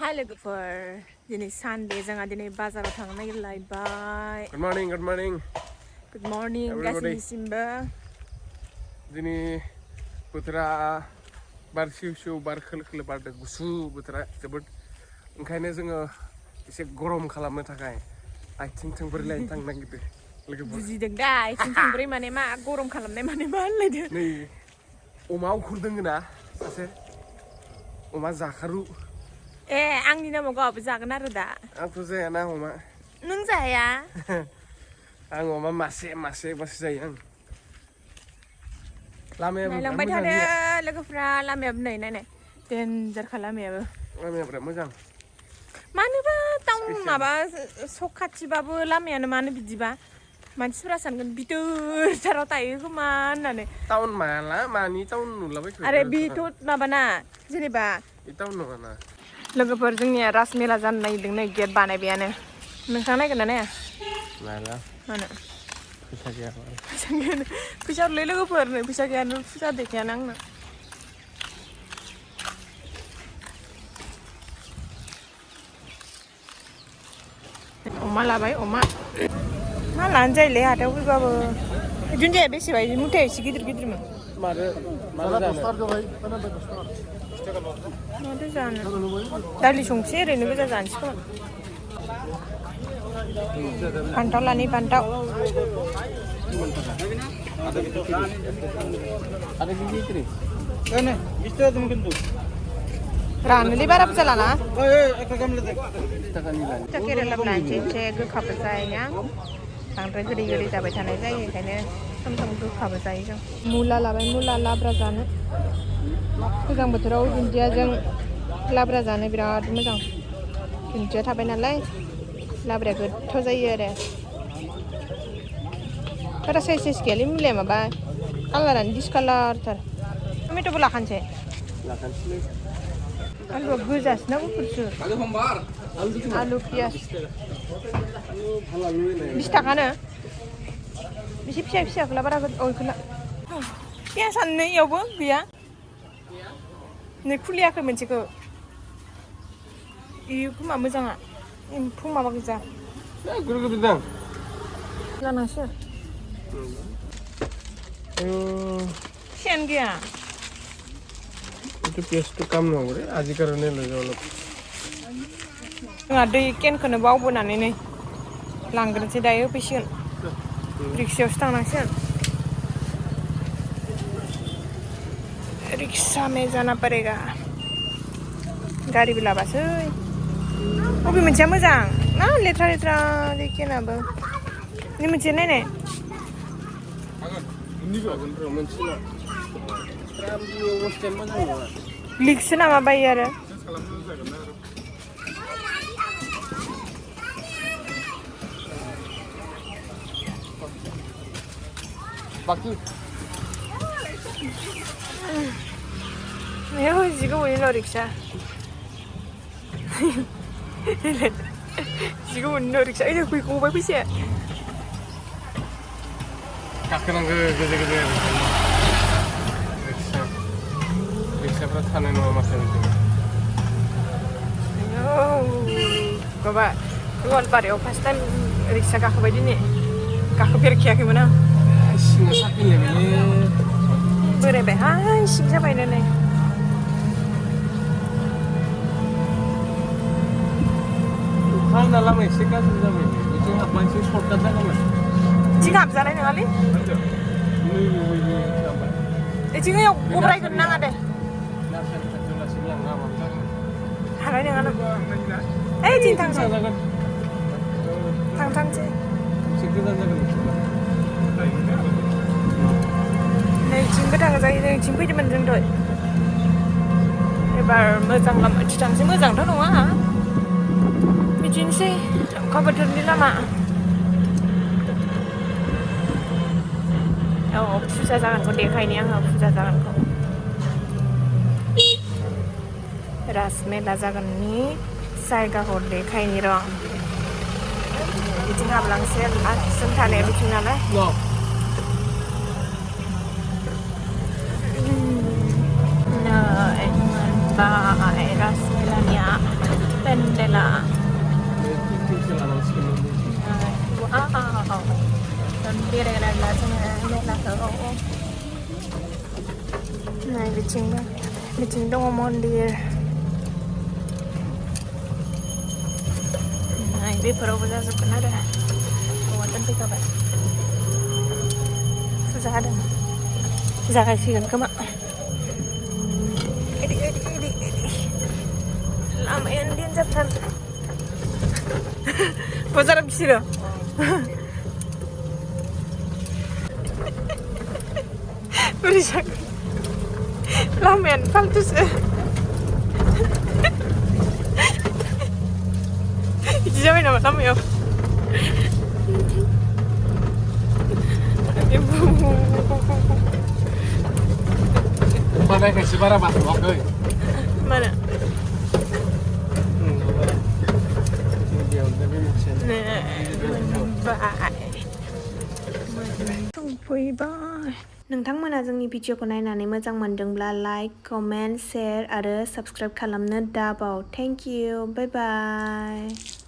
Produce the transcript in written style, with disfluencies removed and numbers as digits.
Hai logoफोर दिनै Sunday जोंहा दिनै बाजाराव थांनो नागिरलायबाय Good morning, good morning. Good morning गासैनिसिमबो दिनै बोथोरा बार सिउ बार खोलो खोलो बारदों गुसु बोथोरा जोबोद ओंखायनो जोङो एसे गरम खालामनो थाखाय आथिं थोंब्रै लायनो थांनो नागिरदों लोगोफोर बुजिदों दा आथिं थोंब्रै माने मा गरम खालामनाय माने मा होनलायदों नै अमा उखुरदों ना सासे अमा जाखारु आंनि नामाव गावबो जागोन आरो दा आंथ' जायाना अमा नों जाया आं अमा मासे बासो जायो आं लामायाबो बिराद नायलांबाय मोजां थादो जोंनिया लोगोफ्रा लामायाबो नाय देनजारखा लामायाबो लामाया बिराद मोजां मानोबा टाउन स्पेसियेल माबा सक खाथिबाबो लामायानो मानो बिदिबा मानसिफोरा सानगोन बिथोरथाराव थायो खोमा होननानै टाउन मानि टाउन नुलाबायखो आरे बेथ' माबाना जेनेबा बे टाउन नङाना लोगोफोर जोंनिया राजमेला जानो नागिरदों नै गेट बानायबायानो नोंथाङा नायगोन ना नाया नायला मानो फैसा गैया फैसा हरलै लोगोफोर नै फैसा गैयानो फुजा देखायानो आंनो अमा लाबाय अमा मा लानो जायोलै हाथायाव फैबाबो बिदिनो जाया बेसेबां बिदि मुथाया एसे गिदिरमोन माथो जानो दालि संसै ओरैनो गोजा जानोसै खोमा फान्थाव लानि फान्थाव रानोलै बारा बुरजा लाना फिथा केरेला लानोसै एसे गोखाबो जाया बांद्राय गोदै जाबाय थानाय जायो ओंखायनो सम सम गोखाबो जायो जों मुला लाबाय मुला लाब्रा जानो गोजां बोथोराव दुन्दियाजों लाब्रा जानो बिराद मोजां दुन्दिया थाबाय नालाय लाब्राया गोथाव जायो आरो बारा साइज गैयालै मुलाया माबा कालारानो डिसकालारथार टमेट'बो लाखानोसै आलुआ गोजासो ना गुफुरसो आलु पियाज 20 थाखानो एसे फिसाखौला बारा इखौला पियाजानो नै इयावबो गैया नै खुलियाखै मोनसेखौ इयो खोमा मोजाङा एम्फौ माबा गोजा जानांसो सेन गैया itu pièce tuh kamu nggak deh aji karena lo jual जोंहा दै केनखौनो बावबोनानै नै लांग्रोनोसै दायो फैसिगोन रिक्सायावसो थांनांसिगोन रिक्सा में जाना पड़ेगा गारिबो लाबासै बबे मोनसेया मोजां ना लेथ्रा दै केनाबो नि मोनसे नायनाय लिकसो नामा बायो आरो 지금 오는 릭샤 지금 오는 릭샤 이제 거의 공부해 보세요 가끔은 그 릭샤 타는 거 맞습니다. 봐봐 그건 말이야 파스타 릭샤 가고 있니 가고 이렇게 하기만 신나 삭히네 그래 배 신사 봐이네 खाना लामा एसे गाज्रि जाबाय बिथिं हाबनायसो सर्टकाट जागौमोन 지금 앞자라는 거리? 지금 오브라이근 나가대. 하라니 하나. 에이 진탕지. 탕탕지. 네 지금 당장 네 지금 이제 만든 거. 이발 뭐장 람 지장시 뭐장 더 놓아. 미진시 가버튼 딜라마. 부자 자간 거 내가이니 안 하고 부자 자간 거 라스메라 자간니 사이가고 내가이니로 이팅 합랑세 센타네 비팅 나라 나 라스메라냐 बेरायगोन आरोना जोङो मेलाखौ नै बिथिं दङ मन्दिर नै बेफोरावबो जाजोबगोन आरो औवा दोनफैखाबाय फुजा होदों जागायसिगोन खोमा लामायानो देन्जारथार बाजाराव बिसोरो बोरै जागोन लामायानो फाल्थुसो बिदि जाबाय नामा लामायाव बानायखायसो बारा बाथौवाखै मानो सफैबाय नोंथांमोना जोंनि भिडिअखौ नायनानै मोजां मोनदोंब्ला लाइक कमेन्ट शेयार आरो साबस्क्राइब खालामनो दाबाव थेंक इउ बाय बाय